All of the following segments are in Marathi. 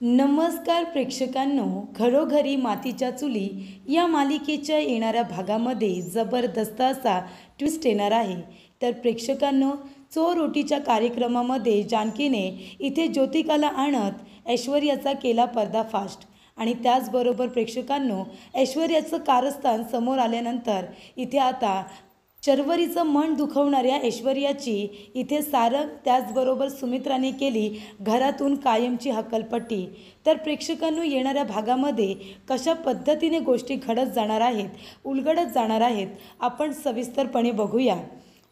नमस्कार प्रेक्षकांनो, घरोघरी मातीच्या चुली या मालिकेच्या येणाऱ्या भागामध्ये जबरदस्त असा ट्विस्ट येणार आहे। तर प्रेक्षकांनो, चोर ओटीच्या कार्यक्रमामध्ये जानकीने इथे ज्योतिकाला आणत ऐश्वर्याचा केला पर्दाफाश। आणि त्याचबरोबर प्रेक्षकांनो, ऐश्वर्याचं कारस्थान समोर आल्यानंतर इथे आता शर्वरीचं मन दुखवणाऱ्या ऐश्वर्याची इथे सारंग त्याचबरोबर सुमित्राने केली घरातून कायमची हकलपट्टी। तर प्रेक्षकांनो, येणाऱ्या भागामध्ये कशा पद्धतीने गोष्टी घडत जाणार आहेत, उलगडत जाणार आहेत, आपण सविस्तरपणे बघूया।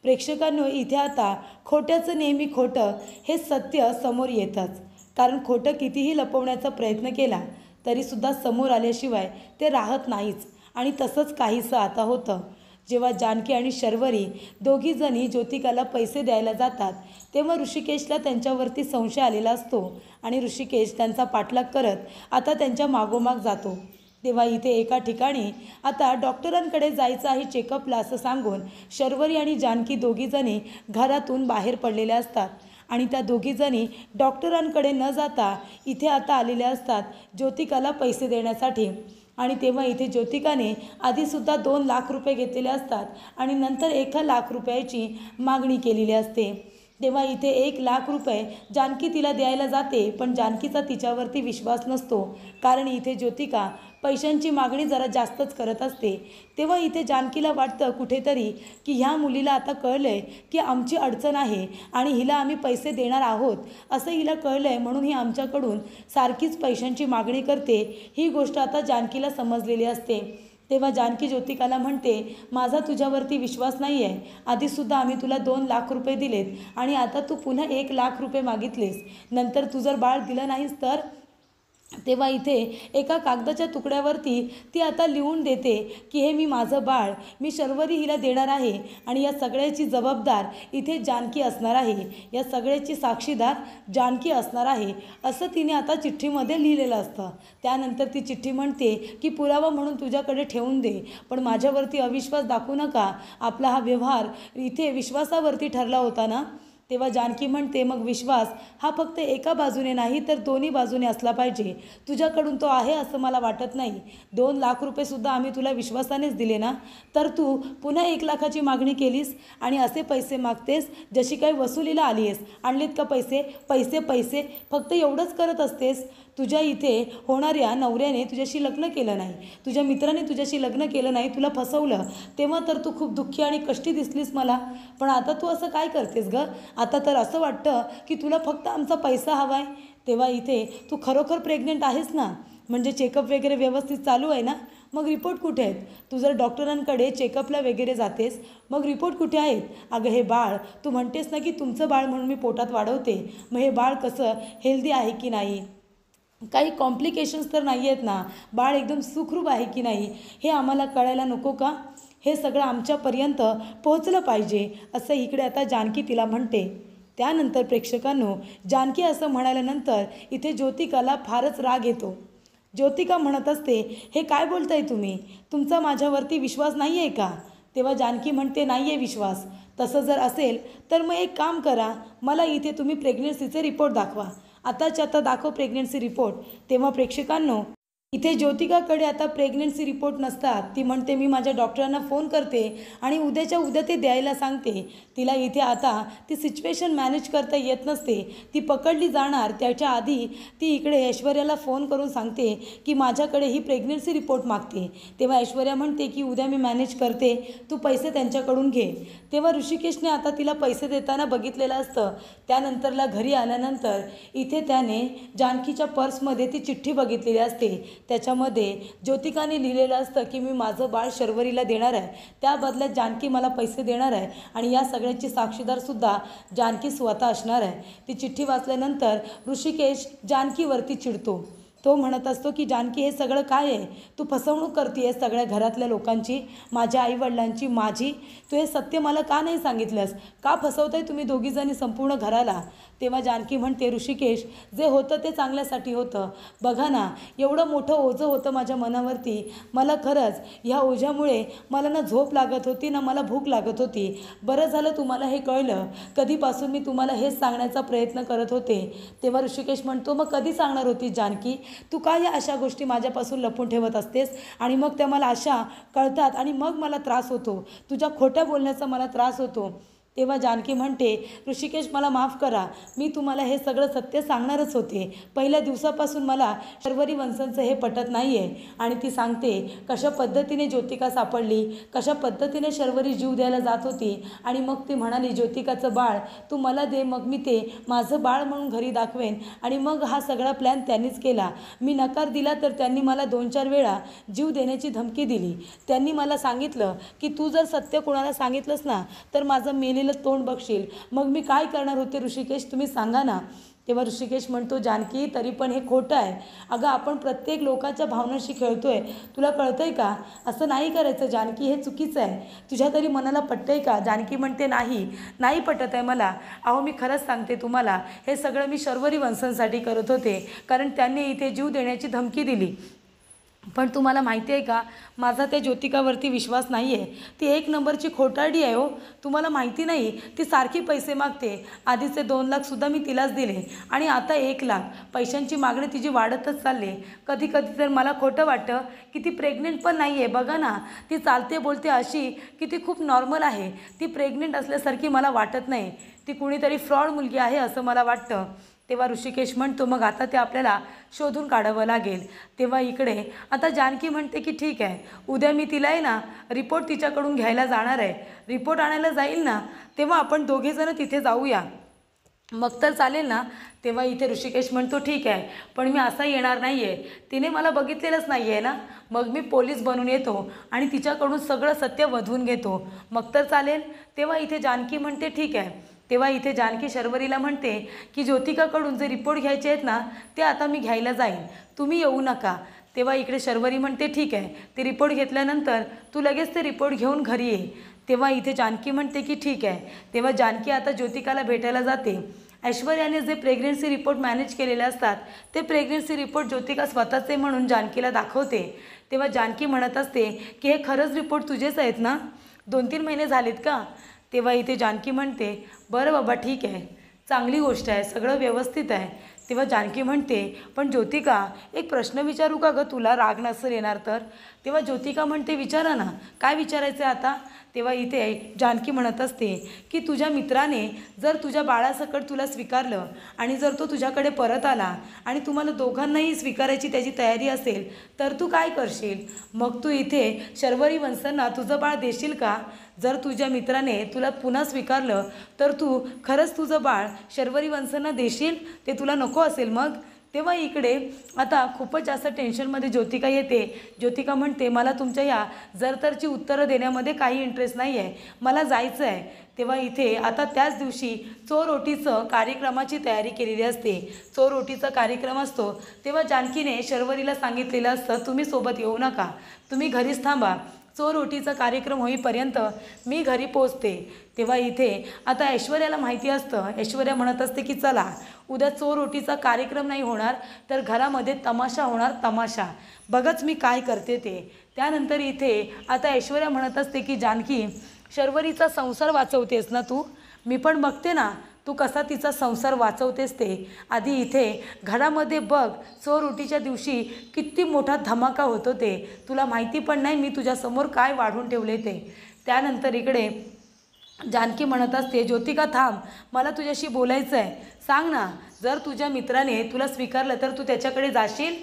प्रेक्षकांनो, इथे आता खोट्याचं नेहमी खोटं हे सत्य समोर येतंच, कारण खोटं कितीही लपवण्याचा प्रयत्न केला तरीसुद्धा समोर आल्याशिवाय ते राहत नाहीच। आणि तसंच काहीसं आता होतं। जेव्हा जानकी आणि शर्वरी दोघीजणी ज्योतिकाला पैसे द्यायला जातात तेव्हा ऋषिकेशला त्यांच्यावरती संशय आलेला असतो आणि ऋषिकेश त्यांचा पाठलाग करत आता त्यांच्या मागोमाग जातो। तेव्हा इथे एका ठिकाणी आता डॉक्टरांकडे जायचं आहे चेकअपला असं सांगून शर्वरी आणि जानकी दोघीजणी घरातून बाहेर पडलेल्या असतात आणि त्या दोघीजणी डॉक्टरांकडे न जाता इथे आता आलेल्या असतात ज्योतिकाला पैसे देण्यासाठी। आणि तेव्हा इथे ज्योतिकाने आधीसुद्धा 2 लाख रुपये घेतलेले असतात आणि नंतर 1 लाख रुपयाची मागणी केलेली असते। तेव्हा इथे 1 लाख रुपये जानकी तिला द्यायला जाते, पण जानकीचा तिच्यावरती विश्वास नसतो, कारण इथे ज्योतिका पैशांची मागणी जरा जास्तच करत असते। तेव्हा इथे जानकीला वाटतं कुठेतरी की ह्या मुलीला आता कळलं आहे की आमची अडचण आहे आणि हिला आम्ही पैसे देणार आहोत असं हिला कळलं आहे, म्हणून ही आमच्याकडून सारखीच पैशांची मागणी करते। ही गोष्ट आता जानकीला समजलेली असते। तेव्हा जानकी ज्योतिकाला म्हणते, माझा तुझ्यावरती विश्वास नाही आहे, आधीसुद्धा आम्ही तुला 2 लाख रुपये दिलेत आणि आता तू पुन्हा 1 लाख रुपये मागितलेस, नंतर तू जर बाळ दिलं नाहीस तर। तेव्हा इथे एका कागदाच्या तुकड्यावरती ती आता लिहून देते की हे मी माझं बाळ मी शर्वरी हिला देणार आहे आणि या सगळ्याची जबाबदार इथे जानकी असणार आहे, या सगळ्याची साक्षीदार जानकी असणार आहे असं तिने आता चिठ्ठीमध्ये लिहिलेलं असतं। त्यानंतर ती चिठ्ठी म्हणते की पुरावा म्हणून तुझ्याकडे ठेवून दे, पण माझ्यावरती अविश्वास दाखवू नका, आपला हा व्यवहार इथे विश्वासावरती ठरला होता ना। तेव्हा जानकी म्हणते, मग विश्वास हा फक्त एका बाजूने नाही तर दोन्ही बाजूने असला पाहिजे, तुझ्याकडून तो आहे असं मला वाटत नाही। 2 लाख रुपयेसुद्धा आम्ही तुला विश्वासानेच दिले ना, तर तू पुन्हा 1 लाखाची मागणी केलीस आणि असे पैसे मागतेस जशी काही वसुलीला आली आहेस। आणलेत का पैसे? पैसे पैसे फक्त एवढंच करत असतेस। तुझ्या इथे होणाऱ्या नवऱ्याने तुझ्याशी लग्न केलं नाही, तुझ्या मित्राने तुझ्याशी लग्न केलं नाही, तुला फसवलं, तेव्हा तर तू खूप दुःखी आणि कष्टी दिसलीस मला, पण आता तू असं काय करतेस ग? आता तर असं वाटतं की तुला फक्त आमचा पैसा हवा आहे। तेव्हा इथे तू खरोखर प्रेग्नेंट आहेस ना? म्हणजे चेकअप वगैरे व्यवस्थित चालू आहे ना? मग रिपोर्ट कुठे आहेत? तू जर डॉक्टरांकडे चेकअपला वगैरे जातेस, मग रिपोर्ट कुठे आहेत? अगं हे बाळ तू म्हणतेस ना की तुमचं बाळ म्हणून मी पोटात वाढवते, मग हे बाळ कसं हेल्दी आहे की नाही, काही कॉम्प्लिकेशन्स तर नाही आहेत ना, बाळ एकदम सुखरूप आहे की नाही, हे आम्हाला कळायला नको का? हे सगळं आमच्यापर्यंत पोहोचलं पाहिजे असं इकडे आता जानकी तिला म्हणते। त्यानंतर प्रेक्षकांनो, जानकी असं म्हणाल्यानंतर इथे ज्योतिकाला फारच राग येतो। ज्योतिका म्हणत असते, हे काय बोलताय तुम्ही? तुमचा माझ्यावरती विश्वास नाही आहे का? तेव्हा जानकी म्हणते, नाही आहे विश्वास। तसं जर असेल तर मग एक काम करा, मला इथे तुम्ही प्रेग्नन्सीचे रिपोर्ट दाखवा, आताच्या आता दाखव प्रेग्नन्सी रिपोर्ट। तेव्हा प्रेक्षकांनो, इथे ज्योतिकाकडे आता प्रेग्नन्सी रिपोर्ट नसतात। ती म्हणते, मी माझ्या डॉक्टरांना फोन करते आणि उद्याच्या उद्या ते द्यायला सांगते। तिला इथे आता ती सिच्युएशन मॅनेज करता येत नसते, ती पकडली जाणार त्याच्या आधी ती इकडे ऐश्वर्याला फोन करून सांगते की माझ्याकडे ही प्रेग्नन्सी रिपोर्ट मागते। तेव्हा ऐश्वर्या म्हणते की उद्या मी मॅनेज करते, तू पैसे त्यांच्याकडून घे। तेव्हा ऋषिकेशने आता तिला पैसे देताना बघितलेलं असतं। त्यानंतरला घरी आल्यानंतर इथे त्याने जानकीच्या पर्समध्ये ती चिठ्ठी बघितलेली असते, त्याच्यामध्ये ज्योतिकाने लिहिलेलं असतं की मी माझं बाळ शर्वरीला देणार आहे, त्या बदल्यात जानकी मला पैसे देणार आहे आणि या सगळ्याची साक्षीदारसुद्धा जानकी स्वतः असणार आहे। ती चिठ्ठी वाचल्यानंतर ऋषिकेश जानकीवरती चिडतो। तो म्हणत असतो की जानकी हे सगळं काय आहे, तू फसवणूक करते आहे सगळ्या घरातल्या लोकांची, माझ्या आईवडिलांची, माझी. तू हे सत्य मला का नाही सांगितलंस, का फसवताय तुम्ही दोघीजणी संपूर्ण घराला. तेव्हा जानकी म्हणते, ऋषिकेश जे होतं ते चांगल्यासाठी होतं. बघा ना, एवढं मोठं ओझं होतं माझ्या मनावरती. मला खरंच ह्या ओझ्यामुळे मला ना झोप लागत होती ना मला भूक लागत होती. बरं झालं तुम्हाला हे कळलं. कधीपासून मी तुम्हाला हेच सांगण्याचा प्रयत्न करत होते. तेव्हा ऋषिकेश म्हणतो, मग कधी सांगणार होती जानकी, तू काय या अशा गोष्टी माझ्यापासून लपून ठेवत असतेस आणि मग त्या मला अशा कळतात आणि मग मला त्रास होतो, तुझ्या खोट्या बोलण्याचा मला त्रास होतो. तेव्हा जानकी म्हणते, ऋषिकेश मला माफ करा, मी तुम्हाला हे सगळं सत्य सांगणारच होते. पहिल्या दिवसापासून मला शर्वरी वंशंचं हे पटत नाही आहे. आणि ती सांगते कशा पद्धतीने ज्योतिका सापडली, कशा पद्धतीने शर्वरी जीव द्यायला जात होती. आणि मग ती म्हणाली, ज्योतिकाचं बाळ तू मला दे, मग मी ते माझं बाळ म्हणून घरी दाखवेन. आणि मग हा सगळा प्लॅन त्यांनीच केला. मी नकार दिला तर त्यांनी मला 2-4 वेळा जीव देण्याची धमकी दिली. त्यांनी मला सांगितलं की तू जर सत्य कोणाला सांगितलंस ना तर माझं मेलेलं तोंड बघशील. मग मी काय करणार होते ऋषिकेश, तुम्ही सांगा ना. तेव्हा ऋषिकेश म्हणतो, जानकी तरी पण हे खोटं आहे. अगं आपण प्रत्येक लोकांच्या भावनांशी खेळतोय, तुला कळतंय का. असं नाही करायचं जानकी, हे चुकीचं आहे. तुझ्या तरी मनाला पटतंय का. जानकी म्हणते, नाही पटत आहे मला. अहो मी खरंच सांगते तुम्हाला, हे सगळं मी शर्वरी वंशांसाठी करत होते, कारण त्यांनी इथे जीव देण्याची धमकी दिली. पण तुम्हाला माहिती आहे का, माझा त्या ज्योतिकावरती विश्वास नाही आहे. ती 1 नंबरची खोटारडी आहे हो. तुम्हाला माहिती नाही, ती सारखी पैसे मागते. आधीचे 2 लाखसुद्धा मी तिलाच दिले आणि आता 1 लाख. पैशांची मागणी तिची वाढतच चालली. कधी कधी तर मला खोटं वाटतं की ती प्रेग्नेंट पण नाही आहे. बघा ना, ती चालते बोलते अशी की ती खूप नॉर्मल आहे. ती प्रेग्नेंट असल्यासारखी मला वाटत नाही. ती कुणीतरी फ्रॉड मुलगी आहे असं मला वाटतं. तेव्हा ऋषिकेश म्हणतो, मग आता ते आपल्याला शोधून काढावं लागेल. तेव्हा इकडे आता जानकी म्हणते की ठीक आहे, उद्या मी तिला आहे ना रिपोर्ट तिच्याकडून घ्यायला जाणार आहे. रिपोर्ट आणायला जाईल ना तेव्हा आपण दोघेजणं तिथे जाऊया, मग तर चालेल ना. तेव्हा इथे ऋषिकेश म्हणतो, ठीक आहे, पण मी असा येणार नाही आहे. तिने मला बघितलेलंच नाही आहे ना. मग मी पोलीस बनून येतो आणि तिच्याकडून सगळं सत्य वधवून घेतो, मग तर चालेल. तेव्हा इथे जानकी म्हणते, ठीक आहे. तेव्हा इथे जानकी शर्वरीला म्हणते की ज्योतिकाकडून जे रिपोर्ट घ्यायचे आहेत ना ते आता मी घ्यायला जाईन, तुम्ही येऊ नका. तेव्हा इकडे शर्वरी म्हणते, ठीक आहे, ते रिपोर्ट घेतल्यानंतर तू लगेच ते रिपोर्ट घेऊन घरी ये. तेव्हा इथे जानकी म्हणते की ठीक आहे. तेव्हा जानकी आता ज्योतिकाला भेटायला जाते. ऐश्वर्याने जे प्रेग्नन्सी रिपोर्ट मॅनेज केलेले असतात ते प्रेग्नन्सी रिपोर्ट ज्योतिका स्वतःचे म्हणून जानकीला दाखवते. तेव्हा जानकी म्हणत असते की हे खरंच रिपोर्ट तुझेच आहेत ना, 2-3 महिने झालेत का. तेव्हा इथे जानकी म्हणते, बरं बाबा ठीक आहे, चांगली गोष्ट आहे, सगळं व्यवस्थित आहे. तेव्हा जानकी म्हणते, पण ज्योतिका एक प्रश्न विचारू का गं तुला, राग नसेल येणार तर. तेव्हा ज्योतिका म्हणते, विचारा ना, काय विचारायचं आहे आता. तेव्हा इथे जानकी म्हणत असते की तुझ्या मित्राने जर तुझ्या बाळासकट तुला स्वीकारलं आणि जर तो तुझ्याकडे परत आला आणि तुम्हाला दोघांनाही स्वीकारायची त्याची तयारी असेल तर तू काय करशील. मग तू इथे शर्वरी वंशांना तुझं बाळ देशील का. जर तुझ्या मित्राने तुला पुन्हा स्वीकारलं तर तू खरंच तुझं बाळ शर्वरी वंशांना देशील, ते तुला नको असेल मग. तेव्हा इकडे आता खूपच जास्त टेन्शनमध्ये ज्योतिका येते. ज्योतिका म्हणते, मला तुमच्या या जरतरची उत्तरं देण्यामध्ये काही इंटरेस्ट नाही आहे, मला जायचं आहे. तेव्हा इथे आता त्याच दिवशी चोरोटीचं कार्यक्रमाची तयारी केलेली असते. चोरोटीचा कार्यक्रम असतो तेव्हा जानकीने शर्वरीला सांगितलेलं असतं, तुम्ही सोबत येऊ नका, तुम्ही घरीच थांबा, चोरोटीचा कार्यक्रम होईपर्यंत मी घरी पोचते. तेव्हा इथे आता ऐश्वर्याला माहिती असतं. ऐश्वर्या म्हणत असते की चला, उद्या चोरोटीचा कार्यक्रम नाही होणार तर घरामध्ये तमाशा होणार, तमाशा, बघच मी काय करते ते. त्यानंतर इथे आता ऐश्वर्या म्हणत असते की जानकी, शर्वरीचा संसार वाचवतेस ना तू, मी पण बघते ना तू कसा तिचा संसार वाचवतेस ते. आधी इथे घरामध्ये बघ, चोरोटीच्या दिवशी किती मोठा धमाका होतो ते, तुला माहिती पण नाही मी तुझ्यासमोर काय वाढून ठेवले ते. त्यानंतर इकडे जानकी म्हणत असते, ज्योतिका थांब, मला तुझ्याशी बोलायचं आहे, सांग ना, जर तुझ्या मित्राने तुला स्वीकारलं तर तू त्याच्याकडे जाशील.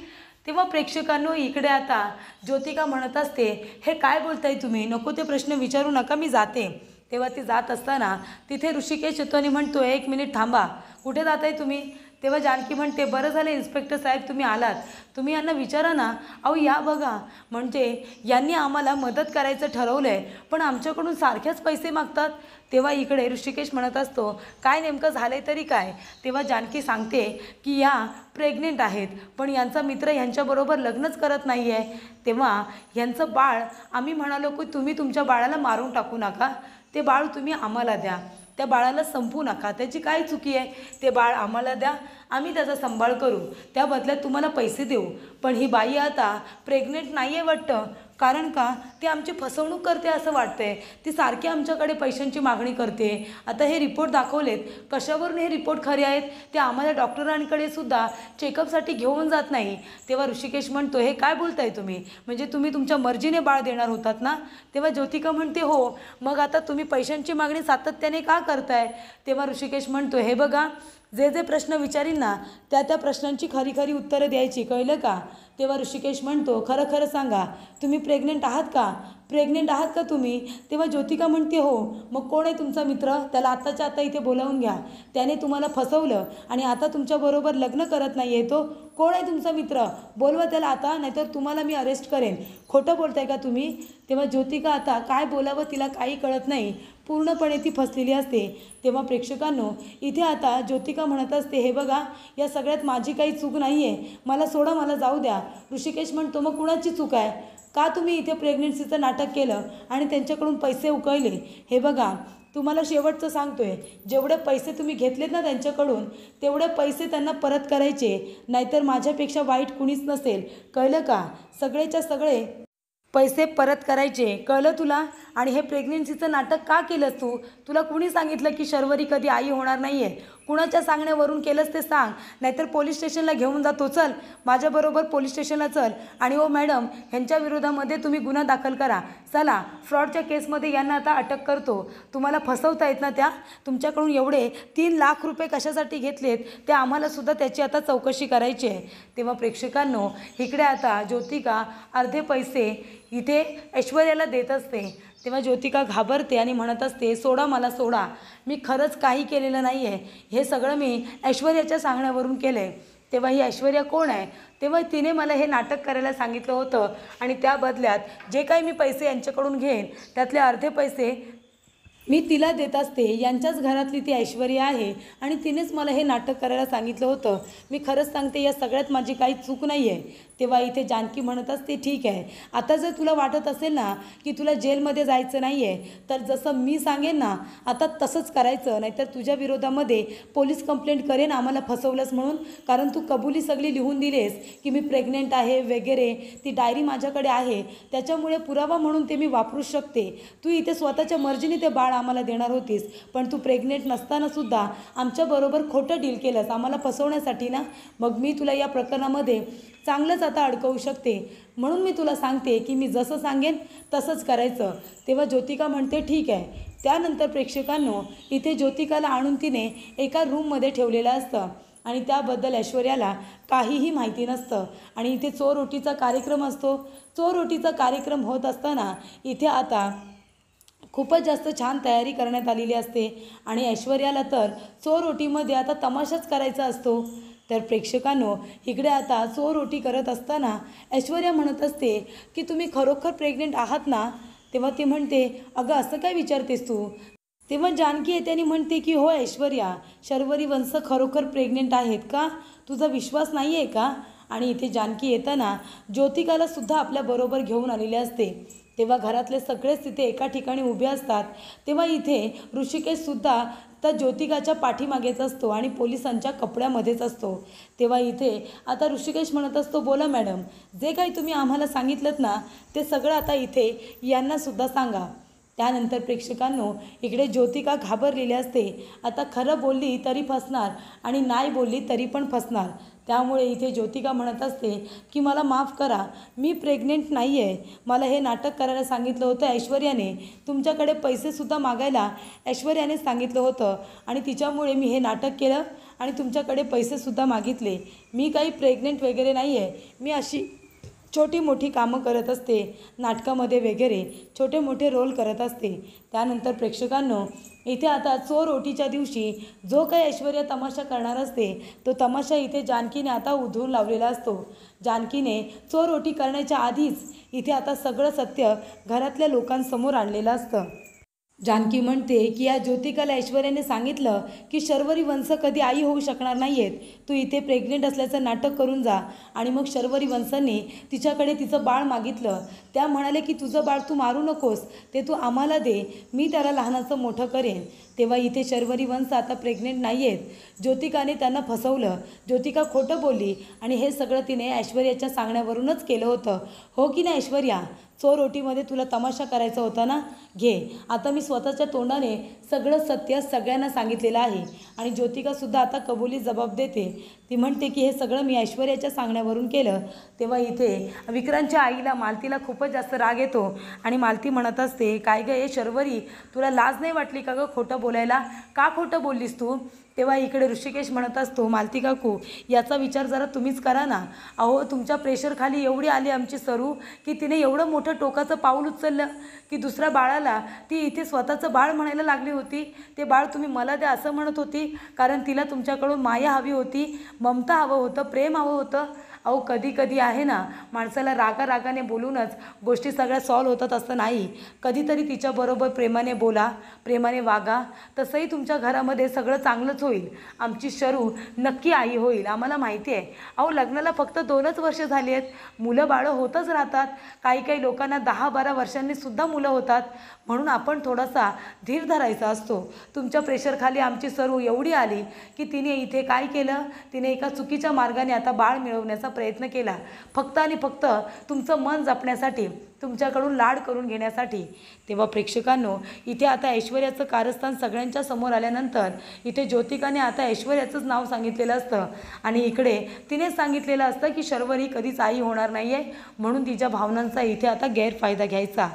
तेव्हा प्रेक्षकांनो इकडे आता ज्योतिका म्हणत असते, हे काय बोलताय तुम्ही, नको ते प्रश्न विचारू नका, मी जाते. तेव्हा ती जात असताना तिथे ऋषिकेश येतो आणि म्हणतो, 1 मिनिट थांबा, कुठे जात आहे तुम्ही. तेव्हा जानकी म्हणते, बरं झालं इन्स्पेक्टर साहेब तुम्ही आलात, तुम्ही यांना विचारा ना. अहो या बघा, म्हणजे यांनी आम्हाला मदत करायचं ठरवलं आहे पण आमच्याकडून सारखेच पैसे मागतात. तेव्हा इकडे ऋषिकेश म्हणत असतो, काय नेमकं झालं आहे तरी काय. तेव्हा जानकी सांगते की या प्रेग्नेंट आहेत पण यांचा मित्र यांच्याबरोबर लग्नच करत नाही आहे. तेव्हा यांचं बाळ, आम्ही म्हणालो की तुम्ही तुमच्या बाळाला मारून टाकू नका, ते बाळ तुम्ही आम्हाला द्या, त्या बाळाला संपू नका, त्याची काय चुकी आहे, ते बाळ आम्हाला द्या, आम्ही त्याचा सांभाळ करू, त्या बदल्यात तुम्हाला पैसे देऊ. पण ही बाई आता प्रेग्नेंट नाही आहे वाटतं, कारण का ती आमची फसवणूक करते असं वाटतंय, ती सारखी आमच्याकडे पैशांची मागणी करते. आता हे रिपोर्ट दाखवलेत, कशावरून हे रिपोर्ट खरे आहेत ते आम्हाला डॉक्टरांकडे सुद्धा चेकअपसाठी घेऊन जात नाही. तेव्हा ऋषिकेश म्हणतो, हे काय बोलताय तुम्ही, म्हणजे तुम्ही तुमच्या मर्जीने बाळ देणार होतात ना. तेव्हा ज्योतिका म्हणते, हो, मग आता तुम्ही पैशांची मागणी सातत्याने का करताय. तेव्हा ऋषिकेश म्हणतो, हे बघा, जे जे प्रश्न विचारीन ना त्या प्रश्नांची खरी खरी उत्तरं द्यायची, कळलं का. तेव्हा ऋषिकेश म्हणतो, खरं खरं सांगा, तुम्ही प्रेग्नेंट आहात का, प्रेग्नेंट आहात का तुम्ही. तेव्हा ज्योतिका म्हणते, हो. मग कोण आहे तुमचा मित्र, त्याला आत्ताच्या आता इथे बोलावून घ्या, त्याने तुम्हाला फसवलं आणि आता तुमच्याबरोबर लग्न करत नाही आहे, तो कोण आहे तुमचा मित्र, बोलवा त्याला आता, नाहीतर तुम्हाला मी अरेस्ट करेन. खोटं बोलताय का तुम्ही. तेव्हा ज्योतिका आता काय बोलावं तिला काही कळत नाही, पूर्णपणे ती फसलेली असते. तेव्हा प्रेक्षकांनो, इथे आता ज्योतिका म्हणत असते, हे बघा, या सगळ्यात माझी काही चूक नाही आहे, मला सोडा, मला जाऊ द्या. ऋषिकेश म्हणतो, मग कुणाची चूक आहे, का तुम्ही इथे प्रेग्नेन्सीचं नाटक केलं आणि त्यांच्याकडून पैसे उकळले. हे बघा, तुम्हाला शेवटचं सांगतोय, जेवढे पैसे तुम्ही घेतलेत ना त्यांच्याकडून, तेवढे पैसे त्यांना परत करायचे, नाहीतर माझ्यापेक्षा वाईट कुणीच नसेल, कळलं का. सगळेच्या सगळे पैसे परत करायचे, कळलं तुला. आणि हे प्रेग्नेन्सीचं नाटक का केलंस तू, तुला कुणी सांगितलं की शर्वरी कधी आई होणार नाही आहे, कुणाच्या सांगण्यावरून केलंस ते सांग, नाहीतर पोलीस स्टेशनला घेऊन जातो, चल माझ्याबरोबर पोलीस स्टेशनला चल. आणि ओ मॅडम, ह्यांच्या विरोधामध्ये तुम्ही गुन्हा दाखल करा, चला फ्रॉडच्या केसमध्ये यांना आता अटक करतो. तुम्हाला फसवता येत ना, त्या तुमच्याकडून एवढे 3 लाख रुपये कशासाठी घेतलेत ते आम्हालासुद्धा त्याची आता चौकशी करायची आहे. तेव्हा प्रेक्षकांनो, इकडे आता ज्योतिका अर्धे पैसे इथे ऐश्वर्याला देत असते. तेव्हा ज्योतिका घाबरते आणि म्हणत असते, सोडा मला, सोडा, मी खरंच काही केलेलं नाही आहे, हे सगळं मी ऐश्वर्याच्या सांगण्यावरून केलं आहे. तेव्हा ही ऐश्वर्या कोण आहे, तेव्हा तिने मला हे नाटक करायला सांगितलं होतं आणि त्या बदल्यात जे काही मी पैसे यांच्याकडून घेईन त्यातले अर्धे पैसे मी तिला देत असते. यांच्याच घरातली ती ऐश्वर्या आहे आणि तिनेच मला हे नाटक करायला सांगितलं होतं. मी खरंच सांगते, या सगळ्यात माझी काही चूक नाही आहे. तेव्हा इथे जानकी म्हणत असते, ठीक आहे, आता जर तुला वाटत असेल ना की तुला जेलमध्ये जायचं नाही आहे, तर जसं मी सांगेन ना आता तसंच करायचं, नाहीतर तुझ्या विरोधामध्ये पोलीस कंप्लेंट करेन आम्हाला फसवलंस म्हणून, कारण तू कबुली सगळी लिहून दिलीस की मी प्रेग्नेंट आहे वगैरे, ती डायरी माझ्याकडे आहे, त्याच्यामुळे पुरावा म्हणून ते मी वापरू शकते. तू इथे स्वतःच्या मर्जीने ते बाळ आम्हाला देणार होतीस, पण तू प्रेग्नेंट नसतानासुद्धा आमच्याबरोबर खोटं डील केलंस आम्हाला फसवण्यासाठी ना. मग मी तुला या प्रकरणामध्ये चांगलंच आता अडकवू शकते, म्हणून मी तुला सांगते की मी जसं सांगेन तसंच करायचं. तेव्हा ज्योतिका म्हणते, ठीक आहे. त्यानंतर प्रेक्षकांनो, इथे ज्योतिकाला आणून तिने एका रूममध्ये ठेवलेलं असतं आणि त्याबद्दल ऐश्वर्याला काहीही माहिती नसतं. आणि इथे चोरओटीचा कार्यक्रम असतो. चोरओटीचा कार्यक्रम होत असताना इथे आता खूपच जास्त छान तयारी करण्यात आलेली असते आणि ऐश्वर्याला तर चोरओटीमध्ये आता तमाशाच करायचा असतो. तर प्रेक्षकांनो, इकडे आता चोरओटी करत असताना ऐश्वर्या म्हणत असते की तुम्ही खरोखर प्रेग्नेंट आहात ना. तेव्हा ती म्हणते, अगं असं काय विचारतेस तू. तेव्हा जानकी येते आणि म्हणते की हो ऐश्वर्या, शर्वरी वंश खरोखर प्रेग्नेंट आहेत का, तुझा विश्वास नाही आहे का. आणि इथे जानकी येताना ज्योतिकाला सुद्धा आपल्याबरोबर घेऊन आलेले असते. तेव्हा घरातले सगळेच तिथे एका ठिकाणी उभे असतात. तेव्हा इथे ऋषिकेशसुद्धा तर ज्योतिकाच्या पाठीमागेच असतो आणि पोलिसांच्या कपड्यामध्येच असतो. तेव्हा इथे आता ऋषिकेश म्हणत असतो, बोला मॅडम, जे काही तुम्ही आम्हाला सांगितलं ना ते सगळं आता इथे यांनासुद्धा सांगा. त्यानंतर प्रेक्षकांनो, इकडे ज्योतिका घाबरलेली असते. आता खरं बोलली तरी फसणार आणि नाही बोलली तरी पण फसणार. त्यामुळे इथे ज्योतिका म्हणत असते की मला माफ करा, मी प्रेग्नेंट नाही आहे, मला हे नाटक करायला सांगितलं होतं ऐश्वर्याने, तुमच्याकडे पैसेसुद्धा मागायला ऐश्वर्याने सांगितलं होतं आणि तिच्यामुळे मी हे नाटक केलं आणि तुमच्याकडे पैसेसुद्धा मागितले. मी काही प्रेग्नेंट वगैरे नाही आहे, मी अशी छोटी मोठी कामं करत असते, नाटकामध्ये वगैरे छोटे मोठे रोल करत असते। त्यानंतर प्रेक्षकांनो, इथे आता चोर ओटीच्या दिवशी जो काही ऐश्वर्या तमाशा करणार असते, तो तमाशा इथे जानकीने आता उधळून लावलेला असतो। जानकीने चोर ओटी करण्याच्या आधीच इथे आता सगळं सत्य घरातल्या लोकांसमोर आणलेलं असतं। जानकी म्हणते की या ज्योतिकाला ऐश्वर्याने सांगितलं की शर्वरी वंश कधी आई होऊ शकणार नाहीयेत, तू इथे प्रेग्नेंट असल्याचं नाटक करून जा। आणि मग शर्वरी वंशाने तिच्याकडे तिचं बाळ मागितलं। त्या म्हणाले की तुझं बाळ तू मारू नकोस, ते तू आम्हाला दे, मी त्याला लहानाचं मोठं करेन। तेव्हा इथे शर्वरी वंश आता प्रेग्नेंट नाही आहेत। ज्योतिकाने त्यांना फसवलं, ज्योतिका खोटं बोलली आणि हे सगळं तिने ऐश्वर्याच्या सांगण्यावरूनच केलं होतं, हो की नाही ऐश्वर्या? चोर ओटीमध्ये तुला तमाशा करायचा होता ना, घे, आता मी स्वतःच्या तोंडाने सगळं सत्य सगळ्यांना सांगितलेलं आहे। आणि ज्योतिकासुद्धा आता कबुली जबाब देते। ती म्हणते की हे सगळं मी ऐश्वर्याच्या सांगण्यावरून केलं। तेव्हा इथे विक्रांतच्या आईला मालतीला खूपच जास्त राग येतो आणि मालती म्हणत असते, काय गं हे शर्वरी, तुला लाज नाही वाटली का गं खोटं बोलायला? का खोटं बोललीस तू? तेव्हा इकडे ऋषिकेश म्हणत असतो, मालती काकू, याचा विचार जरा तुम्हीच करा ना। अहो, तुमच्या प्रेशरखाली एवढी आली आमची सरू की तिने एवढं मोठं टोकाचं पाऊल उचललं की दुसऱ्या बाळाला ती इथे स्वतःचं बाळ म्हणायला लागली होती। ते बाळ तुम्ही मला द्या असं म्हणत होती, कारण तिला तुमच्याकडून माया हवी होती, ममता हवं होतं, प्रेम हवं होतं। अहो, कधी कधी आहे ना, माणसाला रागाने बोलूनच गोष्टी सगळ्या सॉल्व्ह होतात असं नाही। कधीतरी तिच्याबरोबर प्रेमाने बोला, प्रेमाने वागा, तसंही तुमच्या घरामध्ये सगळं चांगलंच होईल। आमची शरू नक्की आई होईल, आम्हाला माहिती आहे। अहो, लग्नाला फक्त 2च वर्ष झाली आहेत, मुलं बाळं होतच राहतात। काही लोकांना 10-12 वर्षांनी सुद्धा मुलं होतात, म्हणून आपण थोडासा धीर धरायचा असतो। तुमच्या प्रेशरखाली आमची सरू एवढी आली की तिने इथे काय केलं, तिने एका चुकीच्या मार्गाने आता बाळ मिळवण्याचा प्रयत्न केला, फक्त आणि फक्त तुमचं मन जपण्यासाठी, तुमच्याकडून लाड करून घेण्यासाठी। तेव्हा प्रेक्षकांनो, इथे आता ऐश्वर्याचं कारस्थान सगळ्यांच्या समोर आल्यानंतर इथे ज्योतिकाने आता ऐश्वर्याचंच नाव सांगितलेलं असतं आणि इकडे तिने सांगितलेलं असतं की शर्वरी कधीच आई होणार नाही आहे, म्हणून तिच्या भावनांचा इथे आता गैरफायदा घ्यायचा।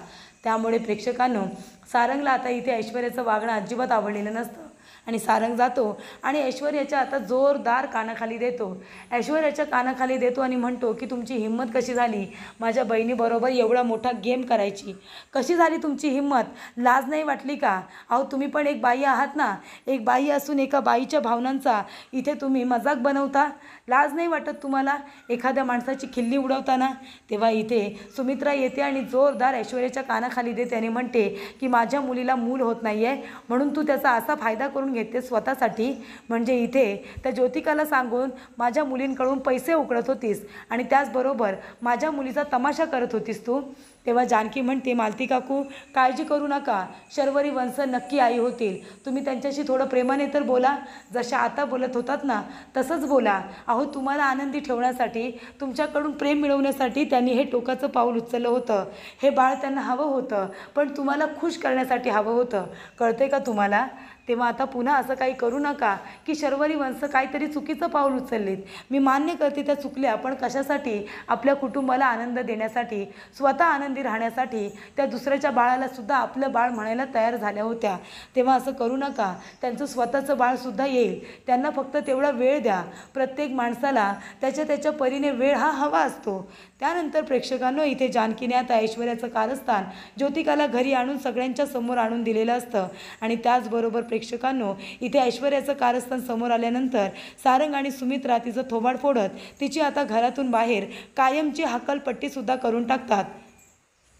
त्यामुळे प्रेक्षकांनो, सारंगला आता इथे ऐश्वर्याचं वागणं अजिबात आवडलेलं नसतं आणि सारंग जातो आणि ऐश्वर्याच्या आता जोरदार कानाखाली देतो। ऐश्वर्याच्या कानाखाली देतो आणि म्हणतो की तुमची हिंमत कशी झाली माझ्या बहिणीबरोबर एवढा मोठा गेम करायची? कशी झाली तुमची हिंमत? लाज नाही वाटली का? अहो, तुम्ही पण एक बाई आहात ना, एक बाई असून एका बाईच्या भावनांचा इथे तुम्ही मजाक बनवता? लाज नाही वाटत तुम्हाला एखाद्या माणसाची खिल्ली उडवताना? तेव्हा इथे सुमित्रा येते आणि जोरदार ऐश्वर्याच्या कानाखाली देते आणि म्हणते की माझ्या मुलीला मूल होत नाही आहे, म्हणून तू त्याचा असा फायदा करून घेते स्वतःसाठी, म्हणजे इथे त्या ज्योतिकाला सांगून माझ्या मुलींकडून पैसे उकळत होतीस आणि त्याचबरोबर माझ्या मुलीचा तमाशा करत होतीस तू। तेव्हा जानकी म्हणते, मालती काकू, काळजी करू नका, शर्वरी वंश नक्की आई होतील। तुम्ही त्यांच्याशी थोडं प्रेमाने तर बोला, जशा आता बोलत होतात ना तसंच बोला। अहो, तुम्हाला आनंदी ठेवण्यासाठी, तुमच्याकडून प्रेम मिळवण्यासाठी त्यांनी हे टोकाचं पाऊल उचललं होतं। हे बाळ त्यांना हवं होतं, पण तुम्हाला खुश करण्यासाठी हवं होतं, कळते का तुम्हाला? तेव्हा आता पुन्हा असं काही करू नका की शर्वरी वंश काहीतरी चुकीचं पाऊल उचललीत। मी मान्य करते त्या चुकल्या, पण कशासाठी? आपल्या कुटुंबाला आनंद देण्यासाठी, स्वतः आनंदी राहण्यासाठी। त्या दुसऱ्याच्या बाळाला सुद्धा आपलं बाळ म्हणायला तयार झाल्या होत्या। तेव्हा असं करू नका, त्यांचं स्वतःचं बाळसुद्धा येईल, त्यांना फक्त तेवढा वेळ द्या। प्रत्येक माणसाला त्याच्या परीने वेळ हा हवा असतो। त्यानंतर प्रेक्षकांनो, इथे जानकीने आता ऐश्वर्याचं कारस्थान ज्योतिकाला घरी आणून सगळ्यांच्या समोर आणून दिलेलं असतं आणि त्याचबरोबर प्रेक्षकांनो, इथे ऐश्वर्याचं कारस्थान समोर आल्यानंतर सारंग आणि सुमित्रा तिचं थोबाड फोडत तिची आता घरातून बाहेर कायमची हकालपट्टीसुद्धा करून टाकतात।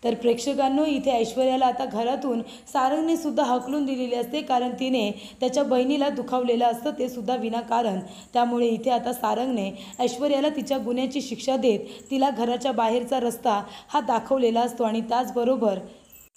तर प्रेक्षकांनो, इथे ऐश्वर्याला आता घरातून सारंगने सुद्धा हकलून दिलेली असते, कारण तिने त्याच्या बहिणीला दुखावलेलं असतं, ते सुद्धा विनाकारण। त्यामुळे इथे आता सारंगने ऐश्वर्याला तिच्या गुन्ह्याची शिक्षा देत तिला घराच्या बाहेरचा रस्ता हा दाखवलेला असतो आणि त्याचबरोबर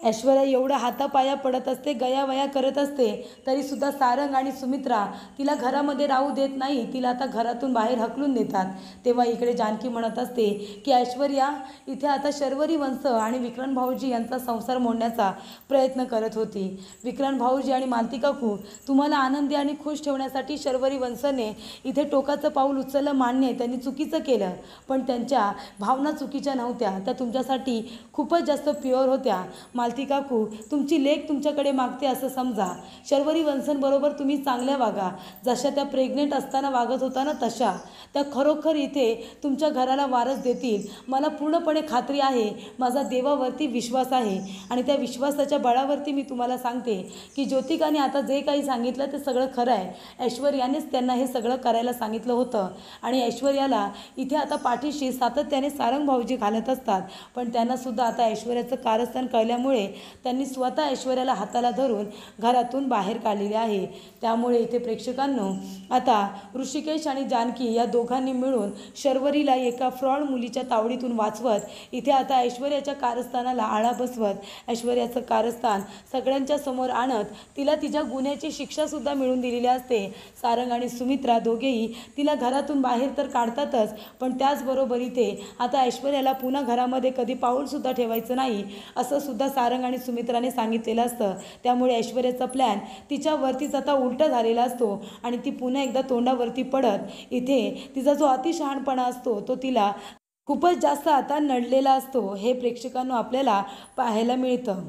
ऐश्वर्या एवढा हातापाया पडत असते, गयावया करत असते, तरीसुद्धा सारंग आणि सुमित्रा तिला घरामध्ये राहू देत नाही, तिला आता घरातून बाहेर हकलून देतात। तेव्हा इकडे जानकी म्हणत असते की ऐश्वर्या इथे आता शर्वरी वंश आणि विक्रांत भाऊजी यांचा संसार मोडण्याचा प्रयत्न करत होती। विक्रांत भाऊजी आणि मालती काकू, तुम्हाला आनंदी आणि खुश ठेवण्यासाठी शर्वरी वंशने इथे टोकाचं पाऊल उचललं, मान्य आहे, त्यांनी चुकीचं केलं, पण त्यांच्या भावना चुकीच्या नव्हत्या, त्या तुमच्यासाठी खूपच जास्त प्युअर होत्या। मालती काकू तुमची लेक तुमच्याकडे मागते असं समजा. शर्वरी वंशनबरोबर तुम्ही चांगल्या वागा. जशा त्या प्रेग्नेंट असताना वागत होता ना तशा. त्या खरोखर इथे तुमच्या घराला वारस देतील. मला पूर्णपणे खात्री आहे. माझा देवावरती विश्वास आहे आणि त्या विश्वासाच्या बळावरती मी तुम्हाला सांगते की ज्योतिकाने आता जे काही सांगितलं ते सगळं खरं आहे. ऐश्वर्यानेच त्यांना हे सगळं करायला सांगितलं होतं आणि ऐश्वर्याला इथे आता पाठीशी सातत्याने सारंग भाऊजी घालत असतात. पण त्यांनासुद्धा आता ऐश्वर्याचं कारस्थान कळल्यामुळे त्यांनी स्वतः ऐश्वर्याला हाताला धरून घरातून बाहेर काढलेले आहे. त्यामुळे इथे प्रेक्षकांनो आता ऋषिकेश आणि जानकी या दोघांनी मिळून शर्वरीला एका फ्रॉड मुलीच्या तावडीतून वाचवत इथे आता ऐश्वर्याच्या कारस्थानाला आळा बसवत ऐश्वर्याचं कारस्थान सगळ्यांच्या समोर आणत तिला तिच्या गुन्ह्याची शिक्षासुद्धा मिळवून दिलेली असते. सारंग आणि सुमित्रा दोघेही तिला घरातून बाहेर तर काढतातच, पण त्याचबरोबर इथे आता ऐश्वर्याला पुन्हा घरामध्ये कधी पाऊलसुद्धा ठेवायचं नाही असं सुद्धा सारंग आणि सुमित्राने सांगितलेलं असतं. त्यामुळे ऐश्वर्याचा प्लॅन तिच्यावरतीच आता उलटा झालेला असतो आणि ती पुन्हा एकदा तोंडावरती पडत इथे तिचा जो अतिशहाणपणा असतो तो तिला खूपच जास्त आता नडलेला असतो. हे प्रेक्षकांनो आपल्याला पाहायला मिळतं.